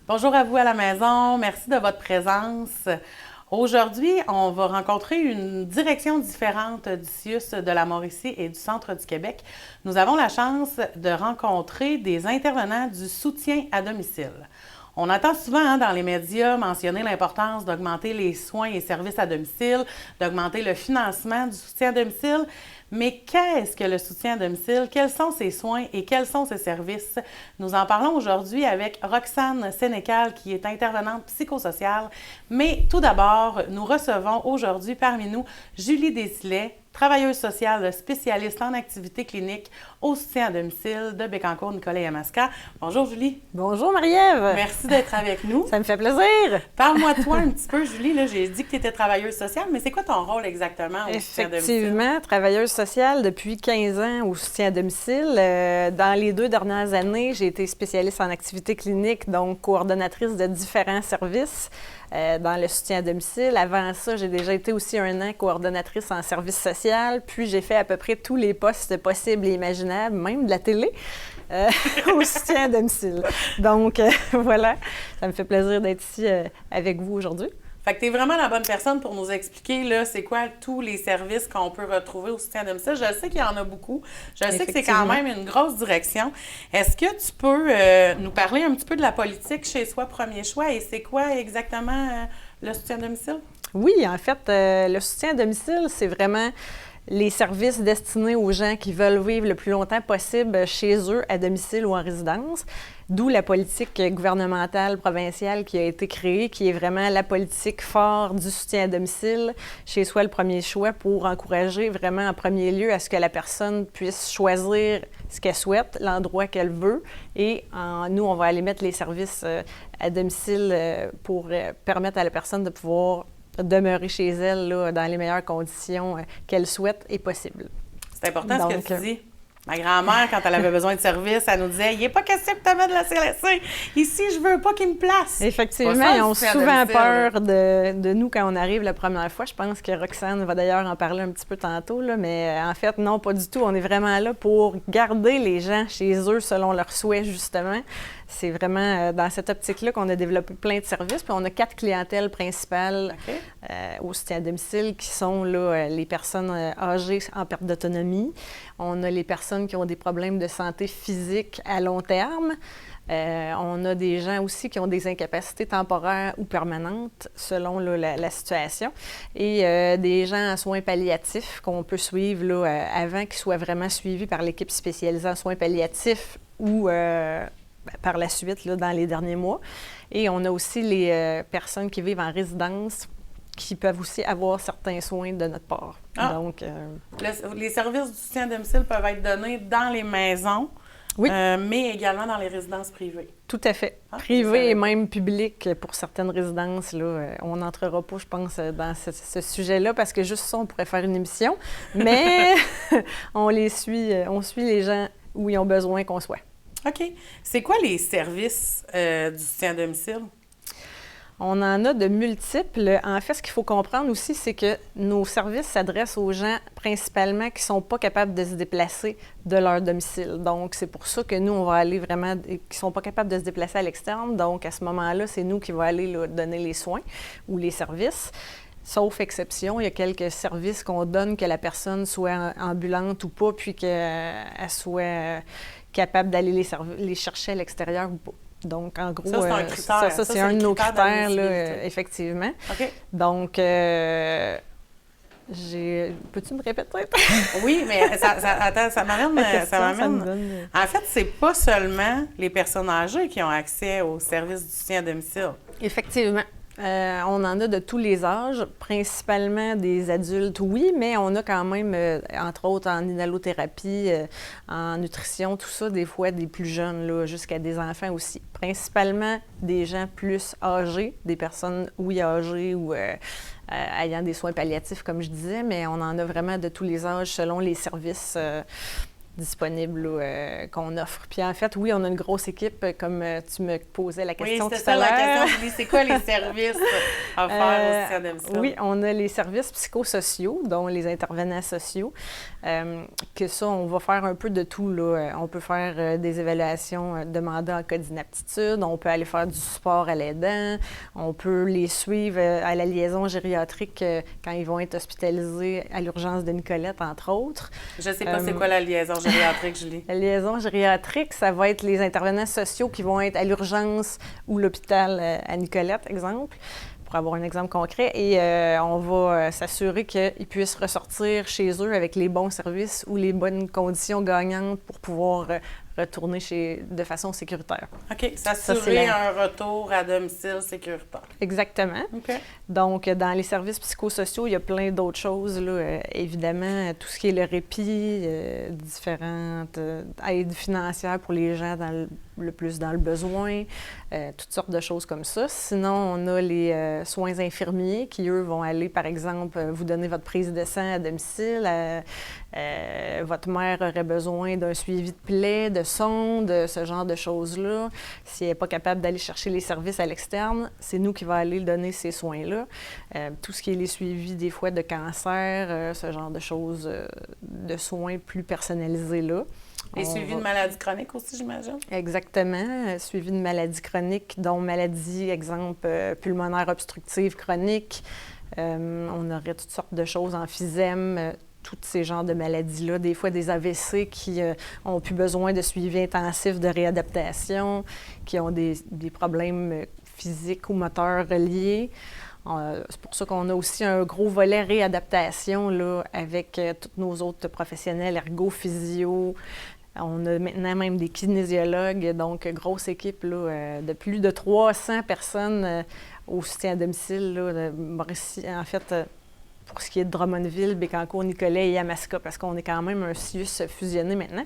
Bonjour à vous à la maison, merci de votre présence. Aujourd'hui, on va rencontrer une direction différente du CIUS de la Mauricie et du Centre du Québec. Nous avons la chance de rencontrer des intervenants du soutien à domicile. On entend souvent dans les médias mentionner l'importance d'augmenter les soins et services à domicile, d'augmenter le financement du soutien à domicile. Mais qu'est-ce que le soutien à domicile? Quels sont ses soins et quels sont ses services? Nous en parlons aujourd'hui avec Roxane Sénécal, qui est intervenante psychosociale. Mais tout d'abord, nous recevons aujourd'hui parmi nous Julie Desilets, travailleuse sociale spécialiste en activité clinique au soutien à domicile de Bécancour, Nicolet et Yamaska. Bonjour Julie. Bonjour Marie-Ève. Merci d'être avec nous. Ça me fait plaisir. Parle-moi de toi un petit peu, Julie. Là, j'ai dit que tu étais travailleuse sociale, mais c'est quoi ton rôle exactement au soutien à domicile? Effectivement, travailleuse sociale depuis 15 ans au soutien à domicile. Dans les 2 dernières années, j'ai été spécialiste en activité clinique, donc coordonnatrice de différents services dans le soutien à domicile. Avant ça, j'ai déjà été aussi 1 an coordonnatrice en service social, puis j'ai fait à peu près tous les postes possibles et imaginables, même de la télé, au soutien à domicile. Donc, voilà, ça me fait plaisir d'être ici avec vous aujourd'hui. Fait que tu es vraiment la bonne personne pour nous expliquer, là, c'est quoi tous les services qu'on peut retrouver au soutien à domicile. Je sais qu'il y en a beaucoup. Je sais que c'est quand même une grosse direction. Est-ce que tu peux nous parler un petit peu de la politique Chez Soi Premier Choix et c'est quoi exactement le soutien à domicile? Oui, en fait, le soutien à domicile, c'est vraiment les services destinés aux gens qui veulent vivre le plus longtemps possible chez eux, à domicile ou en résidence. D'où la politique gouvernementale provinciale qui a été créée, qui est vraiment la politique phare du soutien à domicile, Chez Soi le premier choix, pour encourager vraiment en premier lieu à ce que la personne puisse choisir ce qu'elle souhaite, l'endroit qu'elle veut. Et nous, on va aller mettre les services à domicile pour permettre à la personne de pouvoir demeurer chez elle là, dans les meilleures conditions qu'elle souhaite et possible. C'est important ce que tu dis. Ma grand-mère, quand elle avait besoin de service, elle nous disait « Il n'est pas question que tu mettes de la CLSC. Ici, je veux pas qu'il me place. » Effectivement, ils ont souvent peur de nous quand on arrive la première fois. Je pense que Roxane va d'ailleurs en parler un petit peu tantôt, là, mais en fait, non, pas du tout. On est vraiment là pour garder les gens chez eux selon leurs souhaits, justement. C'est vraiment dans cette optique-là qu'on a développé plein de services. Puis on a 4 clientèles principales au soutien à domicile qui sont là, les personnes âgées en perte d'autonomie. On a les personnes qui ont des problèmes de santé physique à long terme. On a des gens aussi qui ont des incapacités temporaires ou permanentes selon là, la situation. Et des gens en soins palliatifs qu'on peut suivre là, avant qu'ils soient vraiment suivis par l'équipe spécialisée en soins palliatifs ou par la suite, là, dans les derniers mois. Et on a aussi les personnes qui vivent en résidence qui peuvent aussi avoir certains soins de notre part. Donc, les services du soutien à domicile peuvent être donnés dans les maisons, oui. Mais également dans les résidences privées. Tout à fait. Privées et même publiques pour certaines résidences. Là, on n'entrera pas, je pense, dans ce sujet-là parce que juste ça, on pourrait faire une émission. Mais on suit les gens où ils ont besoin qu'on soit. OK. C'est quoi les services du soutien à domicile? On en a de multiples. En fait, ce qu'il faut comprendre aussi, c'est que nos services s'adressent aux gens principalement qui ne sont pas capables de se déplacer de leur domicile. Donc, c'est pour ça que nous, on va aller vraiment, qui ne sont pas capables de se déplacer à l'externe. Donc, à ce moment-là, c'est nous qui va aller là, donner les soins ou les services. Sauf exception, il y a quelques services qu'on donne que la personne soit ambulante ou pas, puis qu'elle soit capable d'aller les chercher à l'exteur ou pas. Donc, en gros, ça, c'est un critère. Ça, c'est un de nos critères, là, effectivement. OK. Donc, peux-tu me répéter? Oui, mais attends, ça m'amène. En fait, c'est pas seulement les personnes âgées qui ont accès aux services du soutien à domicile. Effectivement. On en a de tous les âges, principalement des adultes, oui, mais on a quand même, entre autres, en inhalothérapie, en nutrition, tout ça, des fois des plus jeunes, là, jusqu'à des enfants aussi. Principalement des gens plus âgés, des personnes, oui, âgées ou ayant des soins palliatifs, comme je disais, mais on en a vraiment de tous les âges selon les services disponibles là, qu'on offre. Puis en fait, oui, on a une grosse équipe, comme tu me posais la question tout à l'heure. Oui, c'était ça la question. Je dis, c'est quoi les services offerts au CIA domicile? Oui, on a les services psychosociaux, dont les intervenants sociaux, que ça, on va faire un peu de tout, là. On peut faire des évaluations demandées en cas d'inaptitude, on peut aller faire du support à l'aidant, on peut les suivre à la liaison gériatrique quand ils vont être hospitalisés à l'urgence de Nicolette, entre autres. Je ne sais pas c'est quoi la liaison gériatrique, Julie. La liaison gériatrique, ça va être les intervenants sociaux qui vont être à l'urgence ou l'hôpital à Nicolette, exemple, pour avoir un exemple concret. Et on va s'assurer qu'ils puissent ressortir chez eux avec les bons services ou les bonnes conditions gagnantes pour pouvoir retourner de façon sécuritaire. OK. S'assurer un retour à domicile sécuritaire. Exactement. OK. Donc, dans les services psychosociaux, il y a plein d'autres choses, là. Évidemment, tout ce qui est le répit, différentes aides financières pour les gens le plus dans le besoin, toutes sortes de choses comme ça. Sinon, on a les soins infirmiers qui, eux, vont aller, par exemple, vous donner votre prise de sang à domicile. Votre mère aurait besoin d'un suivi de plaie, de sonde, ce genre de choses-là. Si elle n'est pas capable d'aller chercher les services à l'externe, c'est nous qui va aller donner ces soins-là. Tout ce qui est les suivis, des fois, de cancer, ce genre de choses, de soins plus personnalisés là. Les suivis de maladies chroniques aussi, j'imagine? Exactement. Suivi de maladies chroniques, dont maladies, exemple, pulmonaire obstructive chronique. On aurait toutes sortes de choses, emphysème, tous ces genres de maladies-là. Des fois, des AVC qui ont plus besoin de suivi intensif de réadaptation, qui ont des problèmes physiques ou moteurs reliés. C'est pour ça qu'on a aussi un gros volet réadaptation là, avec tous nos autres professionnels, ergo, physio. On a maintenant même des kinésiologues, donc grosse équipe là, de plus de 300 personnes au soutien à domicile. Là, en fait, pour ce qui est de Drummondville, Bécancour, Nicolet et Yamaska, parce qu'on est quand même un CIUS fusionné maintenant.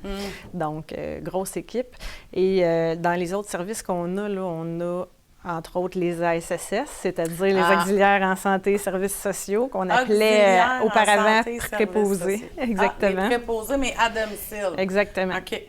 Donc, grosse équipe. Et dans les autres services qu'on a, là, on a entre autres les ASSS, c'est-à-dire les auxiliaires en santé et services sociaux, qu'on appelait auparavant préposés. Exactement. Les préposés, mais à domicile. Exactement. OK.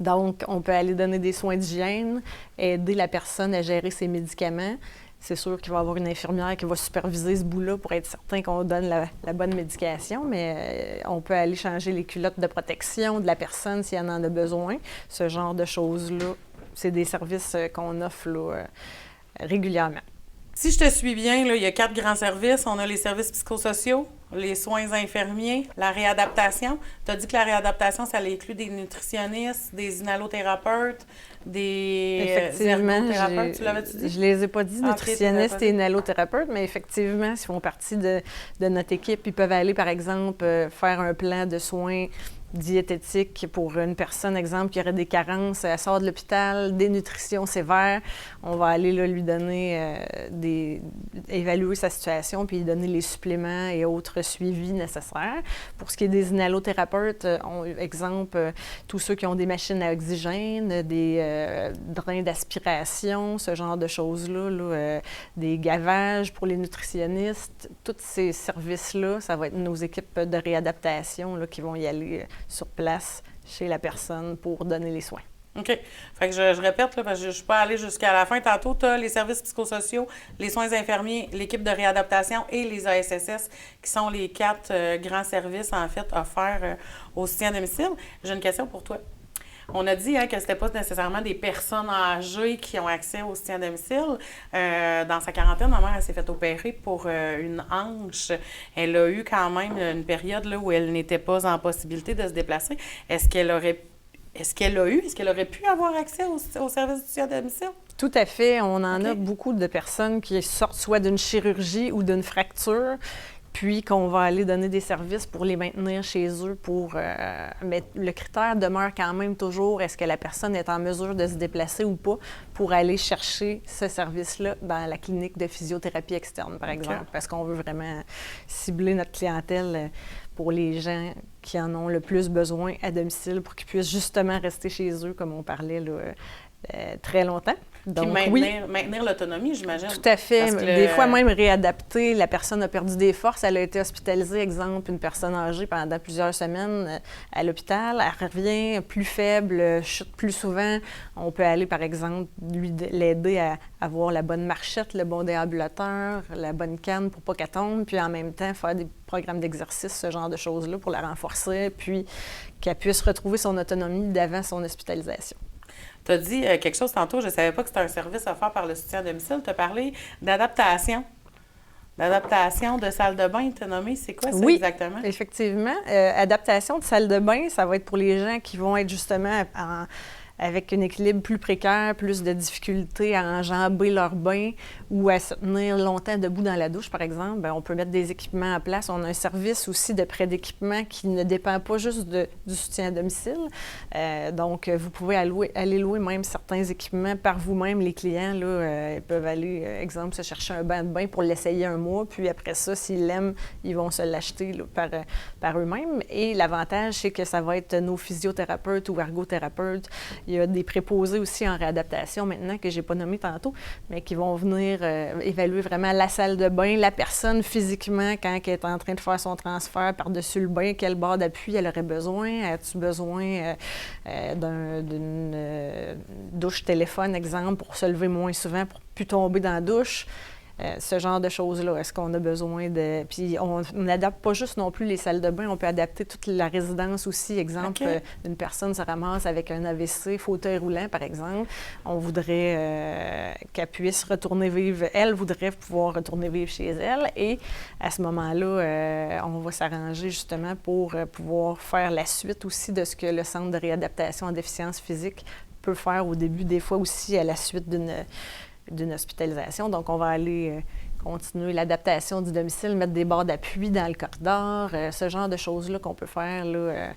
Donc, on peut aller donner des soins d'hygiène, aider la personne à gérer ses médicaments. C'est sûr qu'il va y avoir une infirmière qui va superviser ce bout-là pour être certain qu'on donne la bonne médication, mais on peut aller changer les culottes de protection de la personne si elle en a besoin. Ce genre de choses-là, c'est des services qu'on offre là, régulièrement. Si je te suis bien, là, il y a 4 grands services. On a les services psychosociaux, les soins infirmiers, la réadaptation. Tu as dit que la réadaptation, ça inclut des nutritionnistes, des inhalothérapeutes, des ergothérapeutes. Tu l'avais-tu dit? Je les ai pas dit, nutritionnistes et inhalothérapeutes, mais effectivement, ils font partie de notre équipe. Ils peuvent aller, par exemple, faire un plan de soins diététique pour une personne, exemple, qui aurait des carences, elle sort de l'hôpital, des nutritions sévères. On va aller là, lui donner évaluer sa situation puis lui donner les suppléments et autres suivis nécessaires. Pour ce qui est des inhalothérapeutes, exemple, tous ceux qui ont des machines à oxygène, des drains d'aspiration, ce genre de choses-là, là, des gavages pour les nutritionnistes, tous ces services-là, ça va être nos équipes de réadaptation là, qui vont y aller sur place chez la personne pour donner les soins. OK. Fait que je répète, là, parce que je ne suis pas allée jusqu'à la fin. Tantôt, tu as les services psychosociaux, les soins infirmiers, l'équipe de réadaptation et les ASSS, qui sont les 4 grands services, en fait, offerts au soutien à domicile. J'ai une question pour toi. On a dit que ce n'était pas nécessairement des personnes âgées qui ont accès au soutien à domicile. Dans sa quarantaine, ma mère elle s'est fait opérer pour une hanche. Elle a eu quand même une période là, où elle n'était pas en possibilité de se déplacer. Est-ce qu'elle aurait pu avoir accès au service du soutien à domicile? Tout à fait. On en a beaucoup de personnes qui sortent soit d'une chirurgie ou d'une fracture, puis qu'on va aller donner des services pour les maintenir chez eux. Mais le critère demeure quand même toujours, est-ce que la personne est en mesure de se déplacer ou pas pour aller chercher ce service-là dans la clinique de physiothérapie externe, par exemple, parce qu'on veut vraiment cibler notre clientèle pour les gens qui en ont le plus besoin à domicile pour qu'ils puissent justement rester chez eux, comme on parlait là, très longtemps. Donc, maintenir l'autonomie, j'imagine. Tout à fait. Des fois, même réadapter. La personne a perdu des forces. Elle a été hospitalisée, exemple, une personne âgée pendant plusieurs semaines à l'hôpital. Elle revient plus faible, chute plus souvent. On peut aller, par exemple, l'aider à avoir la bonne marchette, le bon déambulateur, la bonne canne pour pas qu'elle tombe, puis en même temps, faire des programmes d'exercice, ce genre de choses-là pour la renforcer, puis qu'elle puisse retrouver son autonomie d'avant son hospitalisation. Tu as dit quelque chose tantôt, je ne savais pas que c'était un service offert par le soutien à domicile. Tu as parlé d'adaptation. L'adaptation de salle de bain, tu as nommé, c'est quoi ça exactement? Oui, effectivement. Adaptation de salle de bain, ça va être pour les gens qui vont être justement avec un équilibre plus précaire, plus de difficultés à enjamber leur bain ou à se tenir longtemps debout dans la douche, par exemple. Bien, on peut mettre des équipements en place. On a un service aussi de prêt d'équipement qui ne dépend pas juste du soutien à domicile. Donc, vous pouvez aller louer même certains équipements par vous-même. Les clients, là, ils peuvent aller, exemple, se chercher un banc de bain pour l'essayer un mois, puis après ça, s'ils l'aiment, ils vont se l'acheter là, par eux-mêmes. Et l'avantage, c'est que ça va être nos physiothérapeutes ou ergothérapeutes. Il y a des préposés aussi en réadaptation maintenant que je n'ai pas nommé tantôt, mais qui vont venir évaluer vraiment la salle de bain, la personne physiquement quand elle est en train de faire son transfert par-dessus le bain, quelle barre d'appui elle aurait besoin. As-tu besoin d'une douche téléphone, exemple, pour se lever moins souvent, pour ne plus tomber dans la douche? Ce genre de choses-là. Est-ce qu'on a besoin de... Puis on n'adapte pas juste non plus les salles de bain, on peut adapter toute la résidence aussi. Exemple, une personne se ramasse avec un AVC, fauteuil roulant, par exemple. On voudrait qu'elle puisse retourner vivre. Elle voudrait pouvoir retourner vivre chez elle. Et à ce moment-là, on va s'arranger justement pour pouvoir faire la suite aussi de ce que le Centre de réadaptation en déficience physique peut faire au début, des fois aussi à la suite d'une hospitalisation. Donc, on va aller continuer l'adaptation du domicile, mettre des barres d'appui dans le corridor, ce genre de choses-là qu'on peut faire. Là,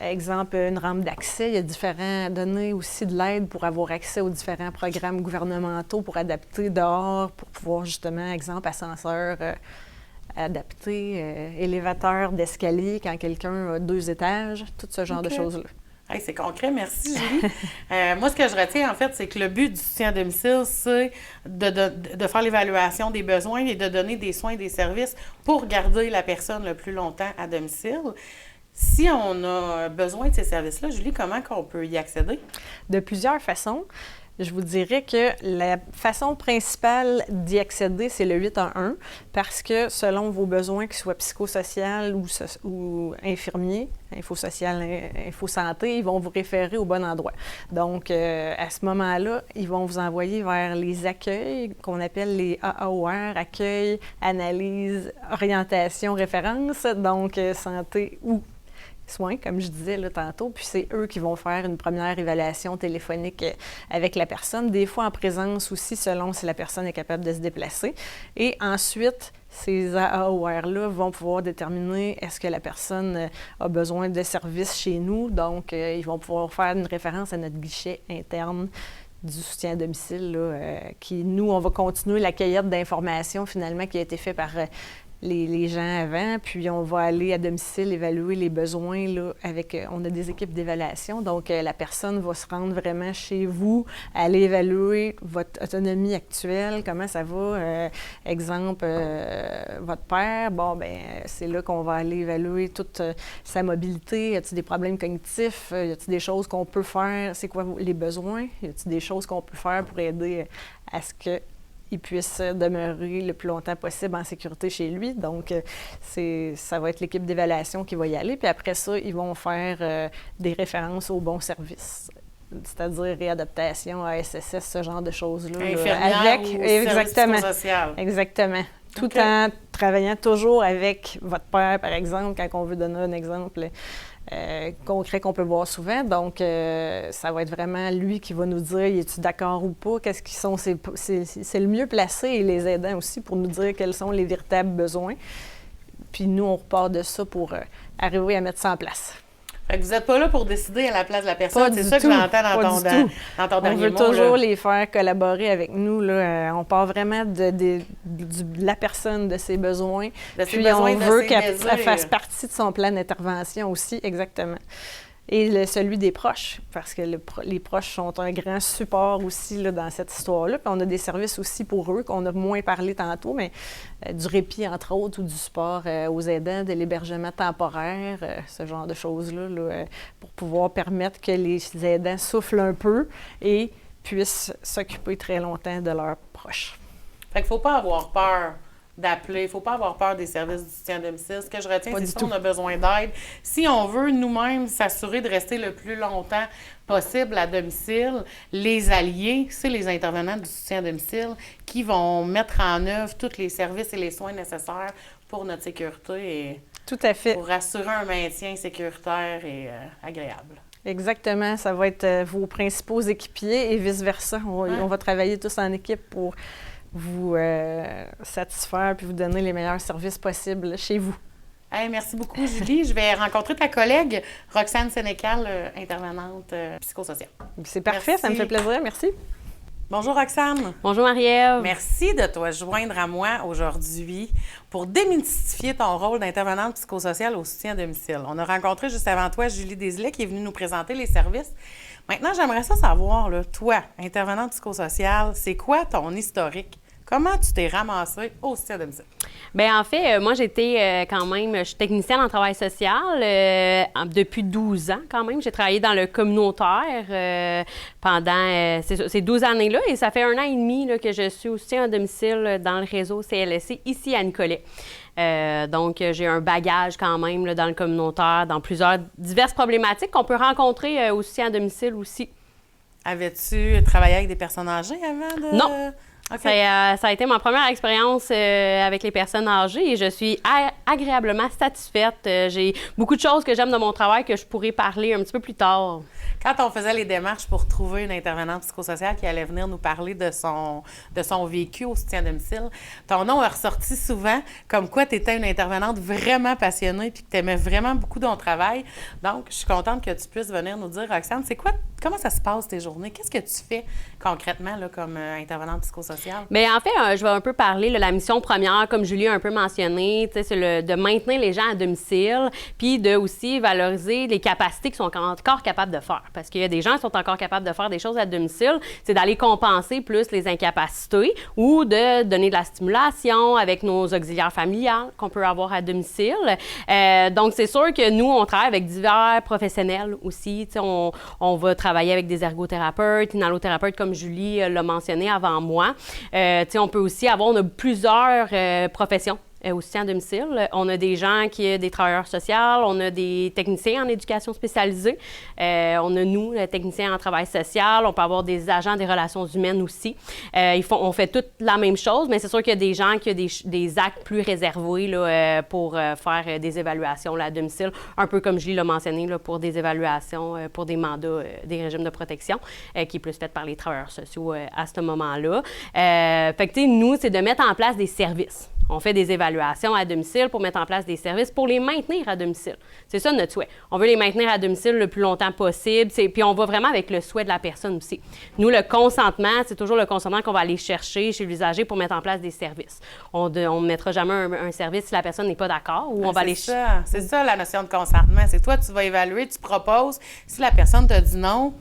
exemple, une rampe d'accès. Il y a donner aussi de l'aide pour avoir accès aux différents programmes gouvernementaux pour adapter dehors, pour pouvoir justement, exemple, ascenseur adapté, élévateur d'escalier quand quelqu'un a 2 étages, tout ce genre de choses-là. Hey, c'est concret, merci Julie. Moi, ce que je retiens, en fait, c'est que le but du soutien à domicile, c'est de faire l'évaluation des besoins et de donner des soins et des services pour garder la personne le plus longtemps à domicile. Si on a besoin de ces services-là, Julie, comment on peut y accéder? De plusieurs façons. Je vous dirais que la façon principale d'y accéder, c'est le 811 parce que selon vos besoins, qu'ils soient psychosociaux ou infirmiers, infosocial, infosanté, ils vont vous référer au bon endroit. Donc, à ce moment-là, ils vont vous envoyer vers les accueils qu'on appelle les AAOR, accueil, analyse, orientation, référence, donc santé ou soins, comme je disais là, tantôt, puis c'est eux qui vont faire une première évaluation téléphonique avec la personne, des fois en présence aussi, selon si la personne est capable de se déplacer. Et ensuite, ces AAOR-là vont pouvoir déterminer est-ce que la personne a besoin de services chez nous. Donc, ils vont pouvoir faire une référence à notre guichet interne du soutien à domicile, là, qui, nous, on va continuer la cueillette d'informations, finalement, qui a été fait par les gens avant, puis on va aller à domicile évaluer les besoins là, on a des équipes d'évaluation, donc la personne va se rendre vraiment chez vous, aller évaluer votre autonomie actuelle, comment ça va, exemple, votre père, bon, ben c'est là qu'on va aller évaluer toute sa mobilité, y a-t-il des problèmes cognitifs, y a-t-il des choses qu'on peut faire, c'est quoi les besoins, y a-t-il des choses qu'on peut faire pour aider à ce que il puisse demeurer le plus longtemps possible en sécurité chez lui. Donc, ça va être l'équipe d'évaluation qui va y aller. Puis après ça, ils vont faire des références aux bons services, c'est-à-dire réadaptation, ASSS, ce genre de choses-là. Infirmière ou exactement, social. Exactement. Tout en travaillant toujours avec votre père, par exemple, quand on veut donner un exemple concret qu'on peut voir souvent. Donc, ça va être vraiment lui qui va nous dire, es-tu d'accord ou pas? Qu'est-ce qui sont c'est le mieux placé et les aidants aussi pour nous dire quels sont les véritables besoins. Puis nous, on repart de ça pour arriver à mettre ça en place. Fait que vous n'êtes pas là pour décider à la place de la personne. C'est ça que j'entends dans ton dernier mot. On veut toujours les faire collaborer avec nous. Là. On part vraiment de la personne, de ses besoins. Puis on veut qu'elle fasse partie de son plan d'intervention aussi, exactement. et celui des proches, parce que les proches sont un grand support aussi là, dans cette histoire-là. Puis on a des services aussi pour eux, qu'on a moins parlé tantôt, mais du répit, entre autres, ou du support aux aidants, de l'hébergement temporaire, ce genre de choses-là, là, pour pouvoir permettre que les aidants soufflent un peu et puissent s'occuper très longtemps de leurs proches. Fait qu'il ne faut pas avoir peur d'appeler. Il ne faut pas avoir peur des services du soutien à domicile. Ce que je retiens, c'est si on a besoin d'aide, si on veut nous-mêmes s'assurer de rester le plus longtemps possible à domicile, les alliés, c'est les intervenants du soutien à domicile qui vont mettre en œuvre tous les services et les soins nécessaires pour notre sécurité et tout à fait. Pour assurer un maintien sécuritaire et agréable. Exactement. Ça va être vos principaux équipiers et vice-versa. On va travailler tous en équipe pour vous satisfaire puis vous donner les meilleurs services possibles chez vous. Hey, merci beaucoup, Julie. Je vais rencontrer ta collègue, Roxane Sénécal, intervenante psychosociale. C'est parfait, merci. Ça me fait plaisir. Merci. Bonjour, Roxane. Bonjour, Marie-Ève. Merci de te joindre à moi aujourd'hui pour démystifier ton rôle d'intervenante psychosociale au soutien à domicile. On a rencontré juste avant toi Julie Desilets qui est venue nous présenter les services. Maintenant, j'aimerais ça savoir, là, toi, intervenante psychosociale, c'est quoi ton historique? Comment tu t'es ramassée au soutien à domicile? Bien, en fait, moi, j'étais je suis technicienne en travail social depuis 12 ans quand même. J'ai travaillé dans le communautaire pendant ces 12 années-là et ça fait 1 an et demi là, que je suis au soutien à domicile dans le réseau CLSC ici à Nicolet. Donc, j'ai un bagage quand même là, dans le communautaire, dans diverses problématiques qu'on peut rencontrer au soutien à domicile aussi. Avais-tu travaillé avec des personnes âgées avant de... Non. Okay. Ça a été ma première expérience avec les personnes âgées et je suis agréablement satisfaite. J'ai beaucoup de choses que j'aime dans mon travail que je pourrais parler un petit peu plus tard. Quand on faisait les démarches pour trouver une intervenante psychosociale qui allait venir nous parler de son vécu au soutien à domicile, ton nom a ressorti souvent comme quoi tu étais une intervenante vraiment passionnée et que tu aimais vraiment beaucoup ton travail. Donc, je suis contente que tu puisses venir nous dire, Roxane, comment ça se passe tes journées? Qu'est-ce que tu fais concrètement là, comme intervenante psychosociale? Bien, en fait, je vais un peu parler de la mission première, comme Julie a un peu mentionné, c'est de maintenir les gens à domicile, puis de aussi valoriser les capacités qu'ils sont encore capables de faire. Parce qu'il y a des gens qui sont encore capables de faire des choses à domicile, c'est d'aller compenser plus les incapacités ou de donner de la stimulation avec nos auxiliaires familiales qu'on peut avoir à domicile. Donc, c'est sûr que nous, on travaille avec divers professionnels aussi. On va travailler avec des ergothérapeutes, inhalothérapeutes, comme Julie l'a mentionné avant moi. On peut aussi on a plusieurs professions au soutien à domicile. On a des gens des travailleurs sociaux, on a des techniciens en éducation spécialisée, on a nous, les techniciens en travail social, on peut avoir des agents des relations humaines aussi. On fait toute la même chose, mais c'est sûr qu'il y a des gens qui ont des actes plus réservés là, pour faire des évaluations là, à domicile, un peu comme Julie l'a mentionné, là, pour des évaluations, pour des mandats, des régimes de protection, qui est plus fait par les travailleurs sociaux à ce moment-là. Fait que, nous, c'est de mettre en place des services. On fait des évaluations à domicile pour mettre en place des services pour les maintenir à domicile. C'est ça notre souhait. On veut les maintenir à domicile le plus longtemps possible. Puis on va vraiment avec le souhait de la personne aussi. Nous, le consentement, c'est toujours le consentement qu'on va aller chercher chez l'usager pour mettre en place des services. On ne mettra jamais un service si la personne n'est pas d'accord ou on va aller... C'est ça la notion de consentement. C'est toi, tu vas évaluer, tu proposes. Si la personne te dit non,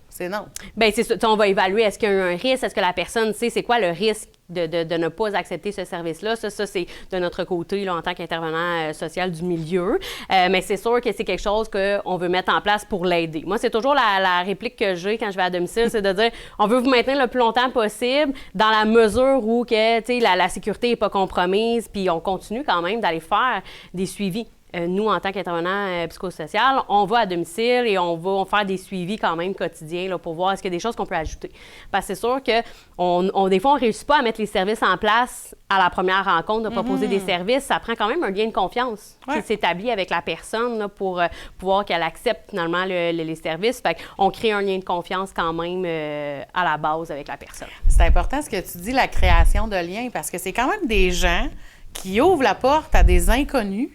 c'est non. Bien, c'est ça. On va évaluer, est-ce qu'il y a un risque? Est-ce que la personne sait c'est quoi le risque de ne pas accepter ce service-là? Ça c'est de notre côté, là, en tant qu'intervenant social du milieu. Mais c'est sûr que c'est quelque chose qu'on veut mettre en place pour l'aider. Moi, c'est toujours la réplique que j'ai quand je vais à domicile, c'est de dire, on veut vous maintenir le plus longtemps possible dans la mesure où que, la sécurité n'est pas compromise, puis on continue quand même d'aller faire des suivis. Nous, en tant qu'intervenant psychosocial, on va à domicile et on va faire des suivis quand même quotidiens là, pour voir est-ce qu'il y a des choses qu'on peut ajouter. Parce que c'est sûr que des fois, on ne réussit pas à mettre les services en place à la première rencontre, de proposer des services. Ça prend quand même un lien de confiance qui s'établit avec la personne là, pour pouvoir qu'elle accepte finalement les services. Fait qu'on crée un lien de confiance quand même à la base avec la personne. C'est important ce que tu dis, la création de liens, parce que c'est quand même des gens qui ouvrent la porte à des inconnus.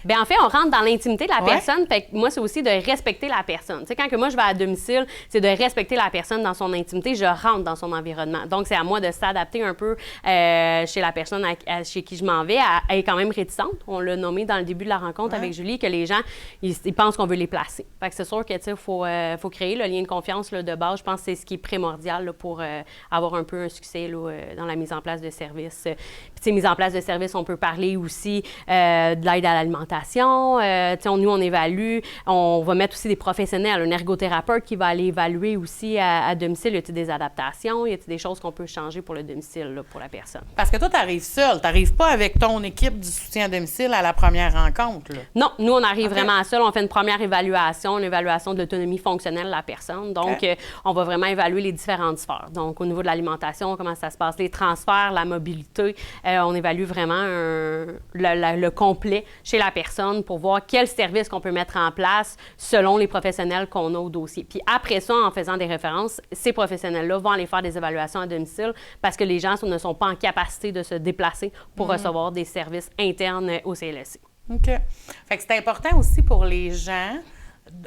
Bien, en fait, on rentre dans l'intimité de la personne. Fait que moi, c'est aussi de respecter la personne. Tu sais, quand que moi, je vais à domicile, c'est de respecter la personne dans son intimité. Je rentre dans son environnement. Donc, c'est à moi de s'adapter un peu chez la personne chez qui je m'en vais. Elle est quand même réticente. On l'a nommé dans le début de la rencontre avec Julie, que les gens, ils pensent qu'on veut les placer. Fait que c'est sûr que, tu sais, faut créer le lien de confiance là, de base. Je pense que c'est ce qui est primordial là, pour avoir un peu un succès là, dans la mise en place de services. Puis, tu sais, mise en place de services, on peut parler aussi de l'aide à l'alimentation. Tu sais, nous, on évalue. On va mettre aussi des professionnels, un ergothérapeute qui va aller évaluer aussi à domicile. Y a-t-il des adaptations? Y a-t-il des choses qu'on peut changer pour le domicile, là, pour la personne? Parce que toi, tu arrives seule. Tu n'arrives pas avec ton équipe du soutien à domicile à la première rencontre, là. Non, nous, on arrive vraiment seul. On fait une première évaluation, l'évaluation de l'autonomie fonctionnelle de la personne. Donc, on va vraiment évaluer les différentes sphères. Donc, au niveau de l'alimentation, comment ça se passe, les transferts, la mobilité. On évalue vraiment le complet chez la personne pour voir quels services qu'on peut mettre en place selon les professionnels qu'on a au dossier. Puis après ça, en faisant des références, ces professionnels-là vont aller faire des évaluations à domicile parce que les gens ne sont pas en capacité de se déplacer pour recevoir des services internes au CLSC. OK. Fait que c'est important aussi pour les gens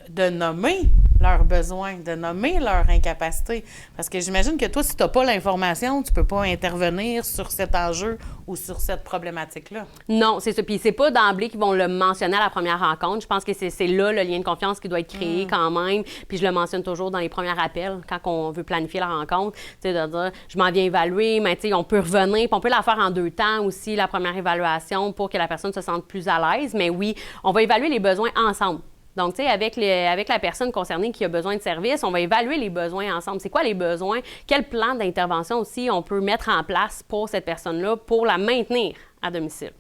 de nommer leurs besoins, de nommer leur incapacité. Parce que j'imagine que toi, si tu n'as pas l'information, tu ne peux pas intervenir sur cet enjeu ou sur cette problématique-là. Non, c'est ça. Puis c'est pas d'emblée qu'ils vont le mentionner à la première rencontre. Je pense que c'est là le lien de confiance qui doit être créé quand même. Puis je le mentionne toujours dans les premiers appels quand on veut planifier la rencontre. Tu sais, de dire, je m'en viens évaluer, mais tu sais, on peut revenir. Puis on peut la faire en 2 temps aussi, la première évaluation, pour que la personne se sente plus à l'aise. Mais oui, on va évaluer les besoins ensemble. Donc, tu sais, avec la personne concernée qui a besoin de service, on va évaluer les besoins ensemble. C'est quoi les besoins? Quel plan d'intervention aussi on peut mettre en place pour cette personne-là pour la maintenir à domicile?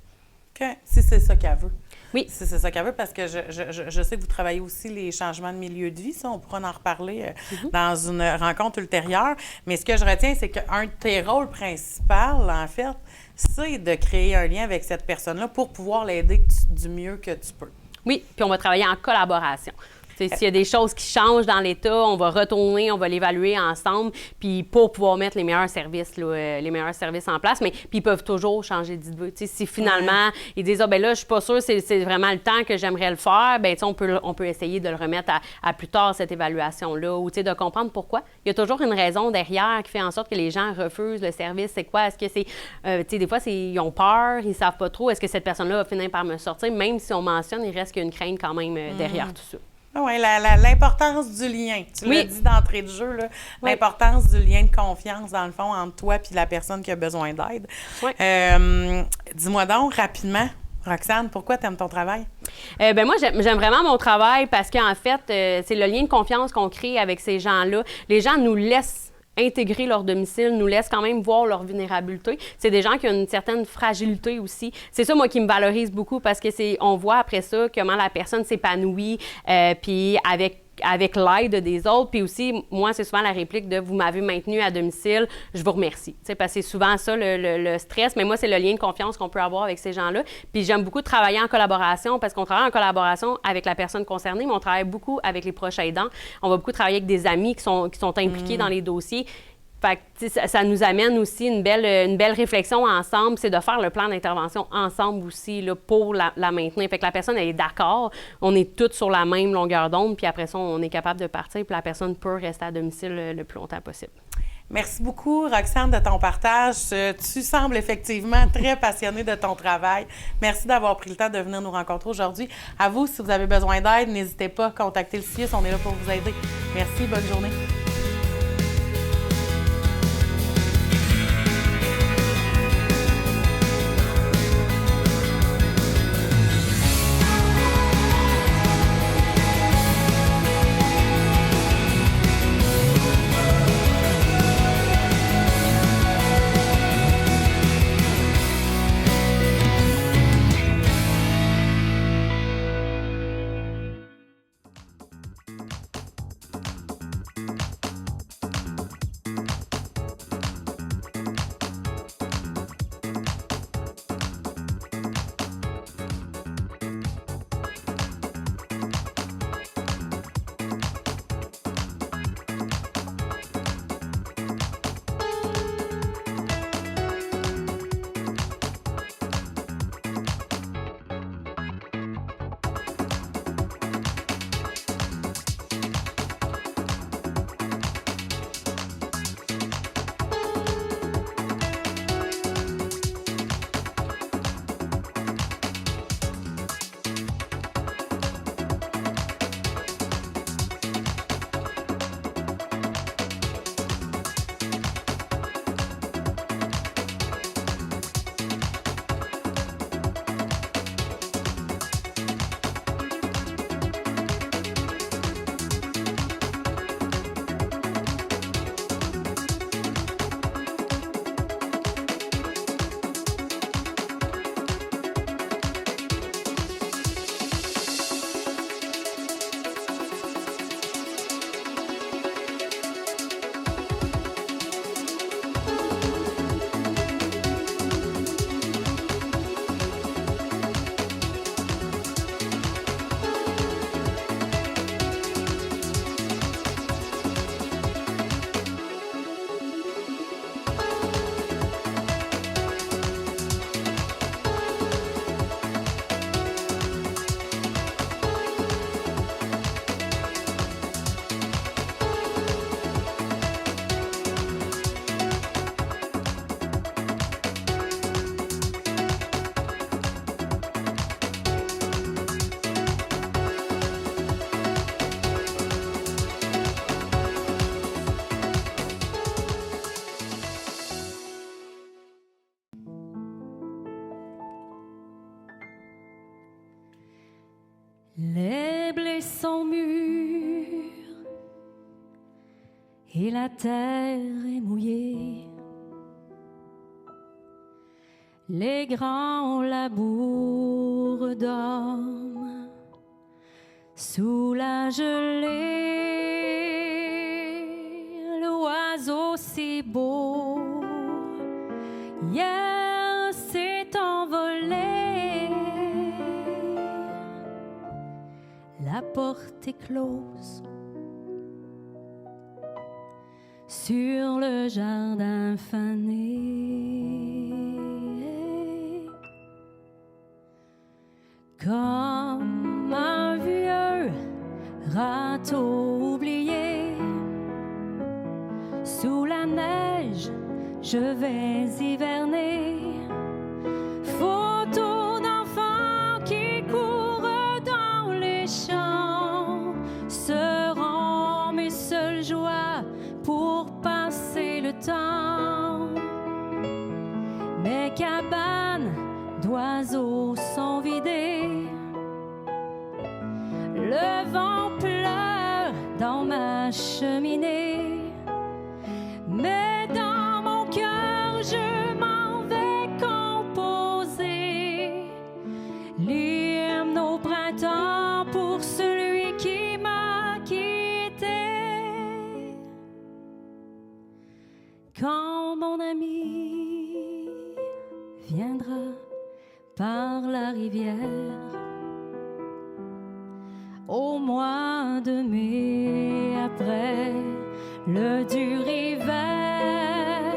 OK. Si c'est ça qu'elle veut. Oui. Si c'est ça qu'elle veut, parce que je sais que vous travaillez aussi les changements de milieu de vie. Ça, on pourra en reparler dans une rencontre ultérieure. Mais ce que je retiens, c'est qu'un de tes rôles principaux, en fait, c'est de créer un lien avec cette personne-là pour pouvoir l'aider du mieux que tu peux. Oui, puis on va travailler en collaboration. S'il y a des choses qui changent dans l'État, on va retourner, on va l'évaluer ensemble, puis pour pouvoir mettre les meilleurs services en place. Mais puis ils peuvent toujours changer d'idée. Si finalement, ils disent « Ah, ben là, je suis pas sûre, c'est vraiment le temps que j'aimerais le faire », bien, on peut essayer de le remettre à plus tard, cette évaluation-là, ou de comprendre pourquoi. Il y a toujours une raison derrière qui fait en sorte que les gens refusent le service. C'est quoi? Est-ce que c'est... des fois, ils ont peur, ils savent pas trop. Est-ce que cette personne-là va finir par me sortir? Même si on mentionne, il reste qu'il y a une crainte quand même derrière tout ça. Oui, l'importance du lien. Tu l'as dit d'entrée de jeu, là, l'importance du lien de confiance, dans le fond, entre toi et la personne qui a besoin d'aide. Oui. Dis-moi donc, rapidement, Roxane, pourquoi tu aimes ton travail? Ben moi, j'aime vraiment mon travail parce qu'en fait, c'est le lien de confiance qu'on crée avec ces gens-là. Les gens nous laissent intégrer leur domicile, nous laissent quand même voir leur vulnérabilité. C'est des gens qui ont une certaine fragilité aussi. C'est ça, moi, qui me valorise beaucoup parce que on voit après ça comment la personne s'épanouit, puis avec l'aide des autres. Puis aussi, moi, c'est souvent la réplique de « vous m'avez maintenu à domicile, je vous remercie ». Parce que c'est souvent ça, le stress. Mais moi, c'est le lien de confiance qu'on peut avoir avec ces gens-là. Puis j'aime beaucoup travailler en collaboration parce qu'on travaille en collaboration avec la personne concernée, mais on travaille beaucoup avec les proches aidants. On va beaucoup travailler avec des amis qui sont impliqués dans les dossiers. Fait que, ça nous amène aussi une belle réflexion ensemble, c'est de faire le plan d'intervention ensemble aussi là, pour la maintenir. Fait que la personne, elle est d'accord, on est toutes sur la même longueur d'onde, puis après ça, on est capable de partir, puis la personne peut rester à domicile le plus longtemps possible. Merci beaucoup, Roxane, de ton partage. Tu sembles effectivement très passionnée de ton travail. Merci d'avoir pris le temps de venir nous rencontrer aujourd'hui. À vous, si vous avez besoin d'aide, n'hésitez pas à contacter le CIUS, on est là pour vous aider. Merci, bonne journée. et la terre est mouillée. Les grands labours dorment sous la gelée. L'oiseau si beau hier s'est envolé. La porte est close sur le jardin fané. Comme un vieux râteau oublié, sous la neige, je vais hiverner. Photo d'enfants qui courent dans les champs seront mes seules joies pour passer le temps. Mes cabanes d'oiseaux sont vidées. Le vent pleure dans ma cheminée. Mais dans mon cœur, je m'en vais composer l'hymne au printemps pour celui qui m'a quitté. Quand mon ami viendra par la rivière au mois de mai, après le dur hiver,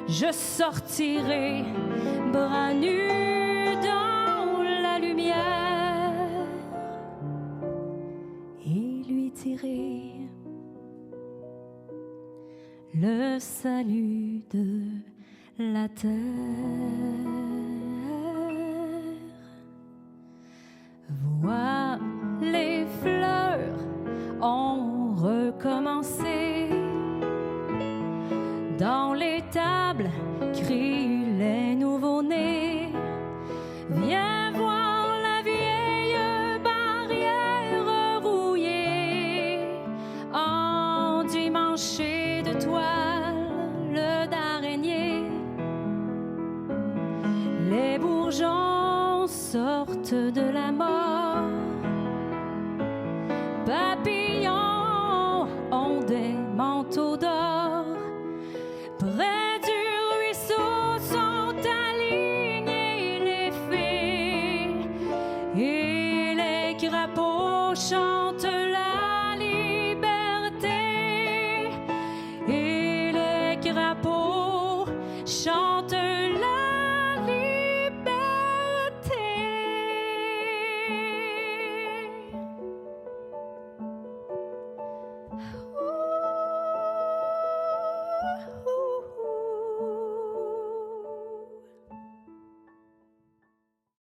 je sortirai bras nus dans la lumière et lui tirer le salut de la terre. Vois, les fleurs ont recommencé. Dans les tables crient les nouveaux-nés. Viens voir la vieille barrière rouillée, endimanchée de toile d'araignée. Les bourgeons sortent de la mort. Papillons ont des manteaux d'or. Près du ruisseau sont alignés les fées et les crapauds chantent